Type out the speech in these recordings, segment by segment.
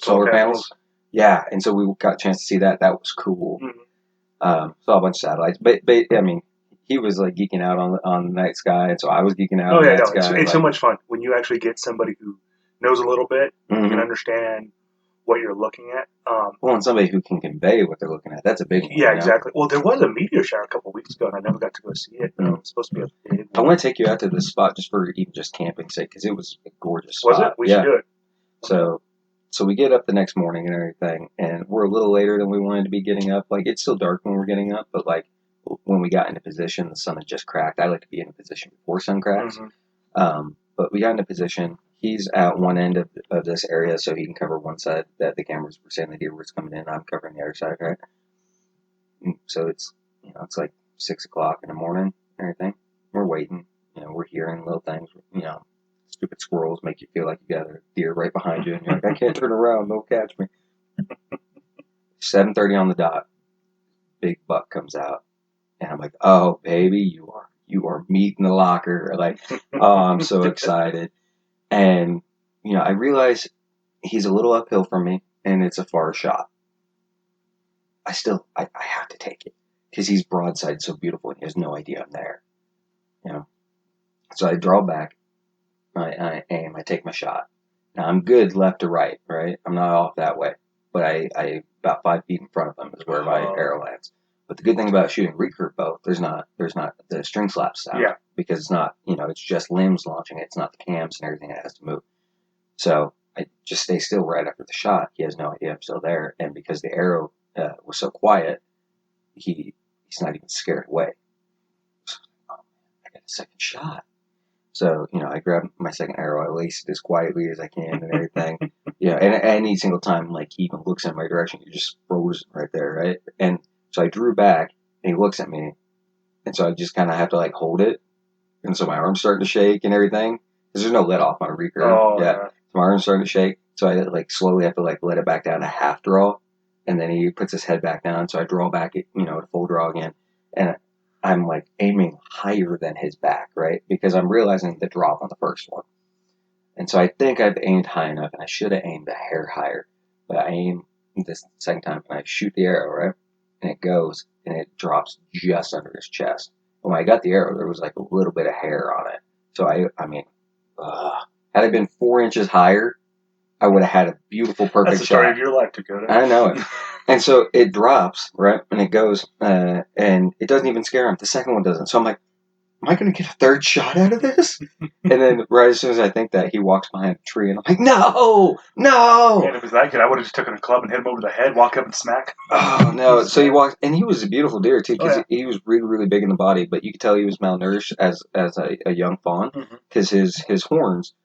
solar panels. Yeah, and so we got a chance to see that. That was cool. Mm-hmm. Saw a bunch of satellites, but I mean, he was like geeking out on the night sky, and so I was geeking out on the night sky. It's so much fun when you actually get somebody who knows a little bit. Mm-hmm. You can understand what you're looking at. Well, and somebody who can convey what they're looking at. That's a big one. Yeah, exactly. Well, there was a meteor shower a couple of weeks ago, and I never got to go see it. Mm-hmm. It's supposed to be a big one. I want to take you out to this spot just for even just camping's sake, because it was a gorgeous spot. Was it? We should do it. So we get up the next morning and everything, and we're a little later than we wanted to be getting up. Like, it's still dark when we're getting up, but like when we got into position, the sun had just cracked. I like to be in a position before sun cracks. Mm-hmm. But we got into position. He's at one end of this area, so he can cover one side that the cameras were saying the deer was coming in. I'm covering the other side, right? And so it's like 6 o'clock in the morning and everything. We're waiting. We're hearing little things. Stupid squirrels make you feel like you got a deer right behind you, and you're like, I can't turn around. They'll catch me. 7:30 on the dot. Big buck comes out, and I'm like, oh baby, you are meat in the locker. Like, oh, I'm so excited. And I realize he's a little uphill from me, and it's a far shot. I have to take it because he's broadside so beautiful, and he has no idea I'm there. So I draw back. I aim. I take my shot. Now I'm good left to right. I'm not off that way, but I about 5 feet in front of him is where my arrow lands. But the good thing about shooting recurve bow, there's not the string slap sound. Yeah. Because it's not, it's just limbs launching it. It's not the cams and everything that has to move. So I just stay still right after the shot. He has no idea I'm still there. And because the arrow was so quiet, he's not even scared away. So, oh, I got a second shot. So, I grab my second arrow, I lace it as quietly as I can and everything. And any single time, like, he even looks in my direction, he just froze right there, right? And so I drew back, and he looks at me, and so I just kind of have to, like, hold it. And so my arm's starting to shake and everything, because there's no let off on a recurve. Oh, yeah. So my arm's starting to shake, so I, like, slowly have to, like, let it back down to half draw, and then he puts his head back down, so I draw back, to full draw again, and I'm like aiming higher than his back, right? Because I'm realizing the drop on the first one. And so I think I've aimed high enough, and I should have aimed a hair higher. But I aim this second time, and I shoot the arrow, right? And it goes, and it drops just under his chest. And when I got the arrow, there was like a little bit of hair on it. So I mean, had I been 4 inches higher, I would have had a beautiful, perfect shot. That's the story of your life, Dakota. I know it. And so it drops, right? And it goes, and it doesn't even scare him. The second one doesn't. So I'm like, am I going to get a third shot out of this? And then right as soon as I think that, he walks behind a tree, and I'm like, no! And if it was that kid, I would have just taken a club and hit him over the head, walk up and smack. Oh, no. So he walked, and he was a beautiful deer, too, because he was really, really big in the body, but you could tell he was malnourished as a young fawn, because his horns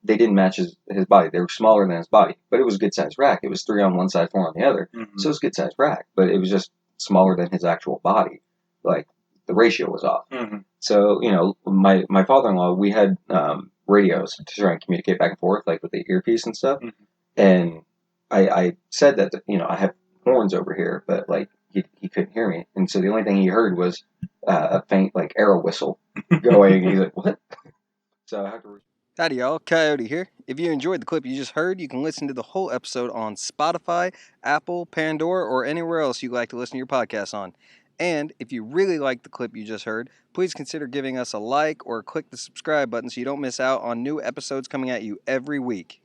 they didn't match his body. They were smaller than his body, but it was a good sized rack. It was 3 on one side, 4 on the other. So it was a good sized rack, but it was just smaller than his actual body. Like, the ratio was off. So, my father-in-law, we had radios to try and communicate back and forth, like with the earpiece and stuff. And I said that, I have horns over here, but like he couldn't hear me. And so the only thing he heard was a faint like arrow whistle going. He's like, what? So I have to... Howdy y'all, Coyote here. If you enjoyed the clip you just heard, you can listen to the whole episode on Spotify, Apple, Pandora, or anywhere else you like to listen to your podcast on. And if you really like the clip you just heard, please consider giving us a like or click the subscribe button so you don't miss out on new episodes coming at you every week.